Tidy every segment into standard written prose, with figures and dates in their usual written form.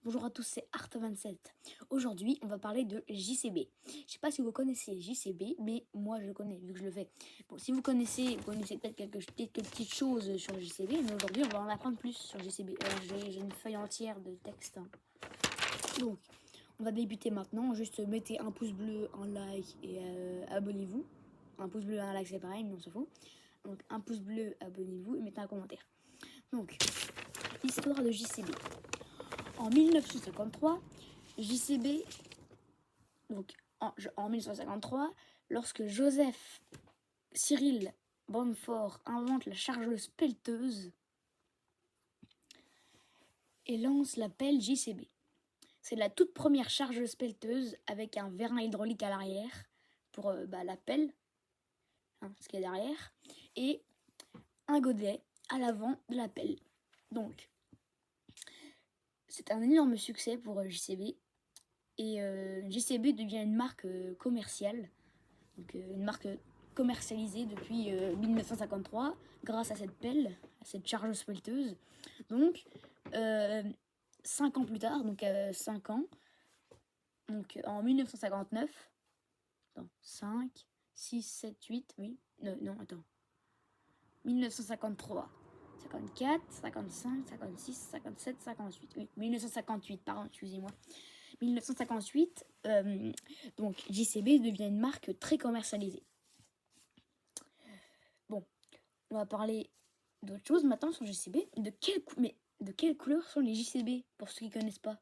Bonjour à tous, c'est Art27. Aujourd'hui, on va parler de JCB. Je sais pas si vous connaissez JCB, mais moi je le connais vu que je le fais. Bon, si vous connaissez peut-être quelques petites choses sur le JCB, mais aujourd'hui on va en apprendre plus sur JCB. Alors j'ai une feuille entière de texte, hein. Donc, on va débuter maintenant. Juste mettez un pouce bleu, un like et abonnez-vous. Un pouce bleu et un like c'est pareil, mais on s'en fout. Donc un pouce bleu, abonnez-vous et mettez un commentaire. Donc, histoire de JCB. En 1953, JCB, donc en 1953, lorsque Joseph Cyril Bamford invente la chargeuse pelleteuse et lance la pelle JCB. C'est la toute première chargeuse pelleteuse avec un vérin hydraulique à l'arrière pour la pelle, hein, ce qu'il y a derrière, et un godet à l'avant de la pelle. Donc, c'est un énorme succès pour JCB. Et JCB devient une marque commerciale, donc une marque commercialisée depuis 1953 grâce à cette pelle, à cette chargeuse pelleteuse. Donc 5 ans plus tard, donc 5 ans, donc en 1959, attends, 5, 6, 7, 8, oui, non, attends, 1953, 54, 55, 56, 57, 58, oui, 1958, pardon, excusez-moi. 1958, donc JCB devient une marque très commercialisée. Bon, on va parler d'autre chose maintenant sur JCB. De quelle couleur sont les JCB pour ceux qui ne connaissent pas?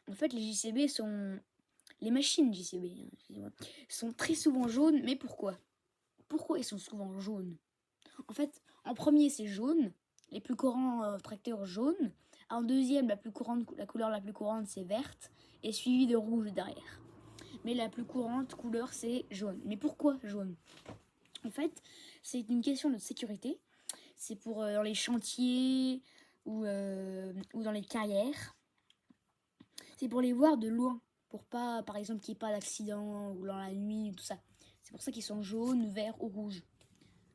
En fait, les JCB sont les machines JCB, hein, sont très souvent jaunes, mais pourquoi? Pourquoi ils sont souvent jaunes? En fait, en premier c'est jaune, les plus courants tracteurs jaunes. En deuxième, la couleur la plus courante c'est verte et suivi de rouge derrière. Mais la plus courante couleur c'est jaune. Mais pourquoi jaune? En fait, c'est une question de sécurité. C'est pour dans les chantiers ou dans les carrières. C'est pour les voir de loin. Pour pas, par exemple, qu'il n'y ait pas d'accident ou dans la nuit, tout ça. C'est pour ça qu'ils sont jaunes, verts ou rouges.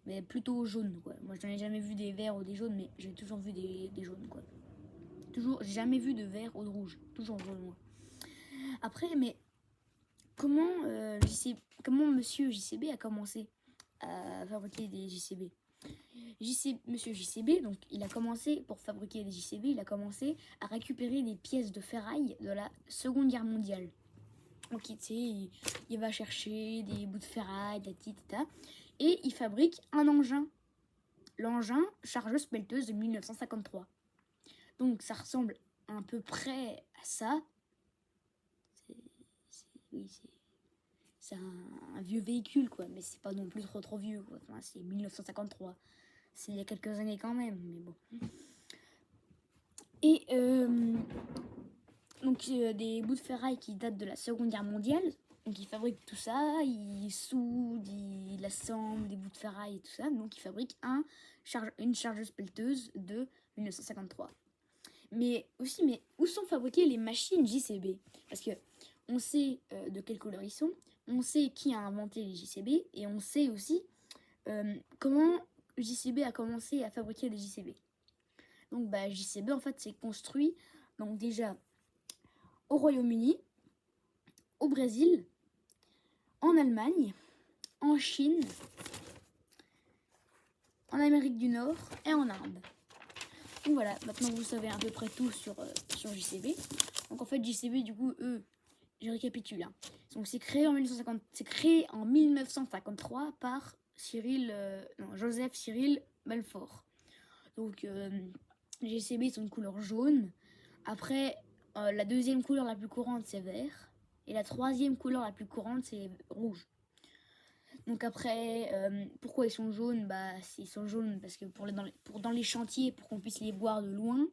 Mais plutôt jaunes, quoi. Moi, je n'en ai jamais vu des verts ou des jaunes, mais j'ai toujours vu des jaunes, quoi. Toujours, j'ai jamais vu de vert ou de rouge. Toujours jaune, moi. Après, mais comment, comment monsieur JCB a commencé à fabriquer des JCB? Monsieur JCB, donc il a commencé, pour fabriquer des JCB, il a commencé à récupérer des pièces de ferraille de la Seconde Guerre mondiale. Donc tu sais, il va chercher des bouts de ferraille, et il fabrique un engin, l'engin chargeuse pelleteuse de 1953. Donc ça ressemble à peu près à ça. C'est un vieux véhicule, quoi, mais c'est pas non plus trop vieux, quoi. Enfin, c'est 1953. C'est il y a quelques années quand même, mais bon. Et donc des bouts de ferraille qui datent de la Seconde Guerre mondiale. Donc il fabrique tout ça, il soude, il assemble des bouts de ferraille et tout ça. Donc il fabrique une chargeuse pelleteuse de 1953. Mais aussi, mais où sont fabriquées les machines JCB? Parce que on sait de quelle couleur ils sont, on sait qui a inventé les JCB, et on sait aussi comment JCB a commencé à fabriquer les JCB. Donc JCB en fait c'est construit donc déjà au Royaume-Uni, au Brésil, en Allemagne, en Chine, en Amérique du Nord et en Inde. Donc voilà, maintenant vous savez à peu près tout sur JCB. Donc en fait JCB du coup je récapitule, hein. Donc c'est créé en 1953 par Joseph Cyril Balfour. Donc JCB sont de couleur jaune. Après la deuxième couleur la plus courante c'est vert. Et la troisième couleur la plus courante c'est rouge. Donc après, pourquoi ils sont jaunes? Ils sont jaunes parce que dans les chantiers, pour qu'on puisse les voir de loin.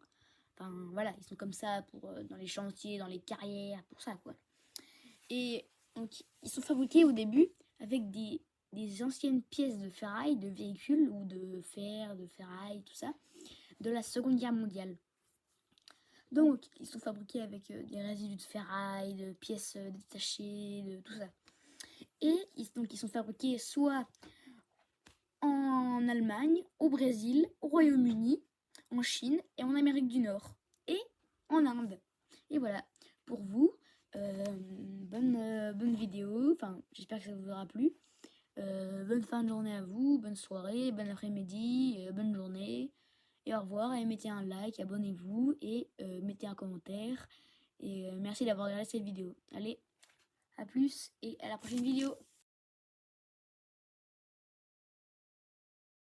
Enfin voilà, ils sont comme ça pour dans les chantiers, dans les carrières, pour ça quoi. Et donc ils sont fabriqués au début avec des anciennes pièces de ferraille, de véhicules ou de fer, de ferraille, tout ça, de la Seconde Guerre mondiale. Donc ils sont fabriqués avec des résidus de ferraille, de pièces détachées, de tout ça. Et ils sont fabriqués soit en Allemagne, au Brésil, au Royaume-Uni, en Chine et en Amérique du Nord. Et en Inde. Et voilà, pour vous, bonne vidéo, enfin j'espère que ça vous aura plu. Bonne fin de journée à vous, bonne soirée, bon après-midi, bonne journée. Et au revoir, et mettez un like, abonnez-vous et mettez un commentaire. Et merci d'avoir regardé cette vidéo. Allez, à plus et à la prochaine vidéo.